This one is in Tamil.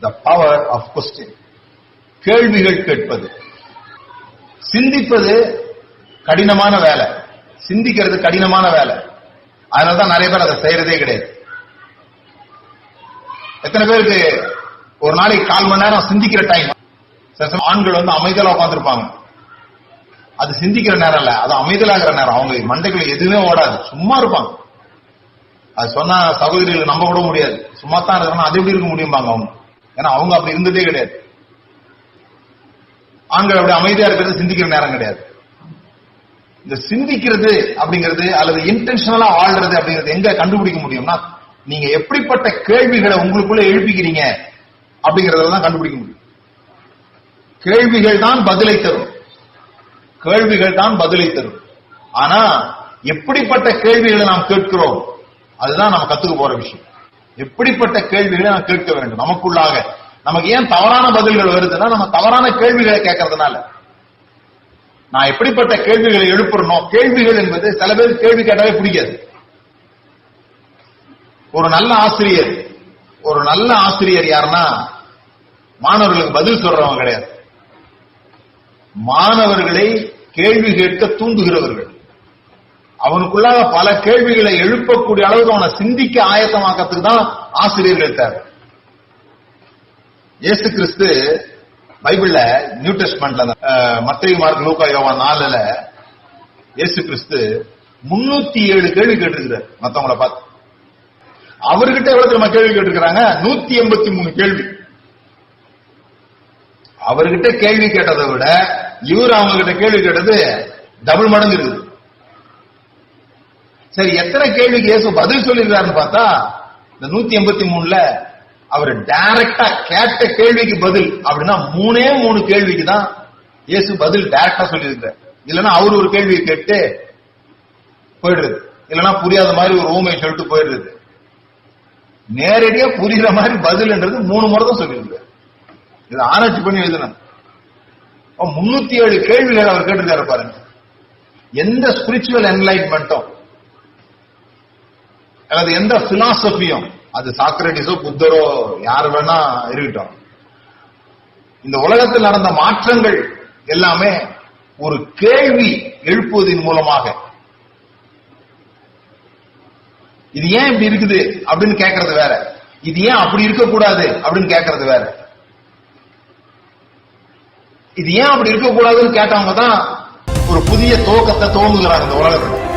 the power of question. கேள்விகள் கேட்பது. சிந்திப்பது கடினமான வேலை, சிந்திக்கிறது கடினமான வேலை. அதனாலதான் நிறைய பேர் அதை செய்யறதே கிடையாது. எத்தனை பேருக்கு ஒரு நாளைக்கு 4 மணி நேரம் சிந்திக்கிற டைம்? ஆண்கள் அமைதியா உட்காந்துருப்பாங்க. அது சிந்திக்கிற நேரம் இல்ல, அது அமைதலாகிற நேரம். அவங்க மண்டைக்குள்ள எதுவுமே ஓடாது, சும்மா இருப்பாங்க. அது சொன்னா சகோதரிகள் நம்ப கூட முடியாது. சும்மா தான் இருக்கிறாங்க, அது எப்படி இருக்க முடியும்பாங்க அவங்க. ஏன்னா அவங்க அப்படி இருந்ததே கிடையாது. ஆண்கள் அப்படி அமைதியா இருக்கிறது சிந்திக்கிற நேரம் கிடையாது. இந்த சிந்திக்கிறது அப்படிங்கிறது அல்லது இன்டென்ஷனலா வாழ்றது அப்படிங்கிறது எங்க கண்டுபிடிக்க முடியும்னா, நீங்க எப்படிப்பட்ட கேள்விகளை உங்களுக்குள்ள எழுப்பிக்கிறீங்க அப்படிங்கறதான் கண்டுபிடிக்க முடியும். கேள்விகள் தான் பதிலை தரும், கேள்விகள் தான் பதிலை தரும். ஆனா எப்படிப்பட்ட கேள்விகளை நாம் கேட்கிறோம் அதுதான் நம்ம கத்துக்க போற விஷயம். எப்படிப்பட்ட கேள்விகளை நாம் கேட்க வேண்டும் நமக்குள்ளாக. நமக்கு ஏன் தவறான பதில்கள் வருதுன்னா, நம்ம தவறான கேள்விகளை கேட்கறதுனால. நான் எப்படிப்பட்ட கேள்விகளை எழுப்புறோம்? கேள்விகள் என்பது சில பேர் கேள்வி கேட்டாலே பிடிக்காது. ஒரு நல்ல ஆசிரியர் யாருன்னா, மாணவர்களுக்கு பதில் சொல்றவங்க கிடையாது. மாணவர்களை கேள்வி கேட்க தூண்டுகிறவர்கள். அவனுக்குள்ளாக பல கேள்விகளை எழுப்பக்கூடிய அளவுக்கு அவனை சிந்திக்க ஆயத்தமாக்கிறதுக்கு தான் ஆசிரியர்கள் தேவை. இயேசு கிறிஸ்து பைபிள்ல நியூ டெஸ்ட்மென்ட்ல மத்தேயு, மார்க், லூக்கா, யோவான் 4ல இயேசு கிறிஸ்து 307 கேள்வி கேட்டிருக்கிறார் மத்தவங்களை பார்த்து. அவர்கிட்ட எவ்வளவு நம்ம கேள்வி கேட்டிருக்கிறாங்க? 183 கேள்வி. அவர்கிட்ட கேள்வி கேட்டதை விட இவர் அவங்க கிட்ட கேள்வி கேட்டது டபுள் மடங்கு இருக்குது. சரி, எத்தனை கேள்விக்கு இயேசு பதில் சொல்லிருக்காருன்னு பார்த்தா, இந்த 183ல அவர் டைரக்டா கேட்ட கேள்விக்கு பதில் அப்படின்னா 3 கேள்விக்கு தான் இயேசு பதில் டைரக்டா சொல்லியிருக்கிறார். இல்லைன்னா அவர் ஒரு கேள்வியை கேட்டு போயிடுறது, இல்லைன்னா புரியாத மாதிரி ஒரு ஊமையை சொல்லிட்டு போயிடுறது. நேரடியா புரிகிற மாதிரி பதில்ன்றது 3 முறை தான் சொல்லியிருக்காரு. இதை ஆராய்ச்சி பண்ணி எழுதினார். 307 கேள்விகள் அவர் கேட்டிருக்காரு பாருங்க. எந்த ஸ்பிரிச்சுவல் என்லைட்மெண்ட்டும் அல்லது எந்த பிலாசபியும், அது சாக்ரட்டிஸோ புத்தரோ யார் வேணா இருக்கட்டும், இந்த உலகத்தில் நடந்த மாற்றங்கள் எல்லாமே ஒரு கேள்வி எழுப்புவதன் மூலமாக, இது ஏன் இப்படி இருக்குது அப்படின்னு கேட்கறது வேற, இது ஏன் அப்படி இருக்கக்கூடாது அப்படின்னு கேட்கறது வேற. இது ஏன் அப்படி இருக்கக்கூடாதுன்னு கேட்டவங்க தான் ஒரு புதிய துவக்கத்தை துவங்குகிறாங்க இந்த உலகத்தில்.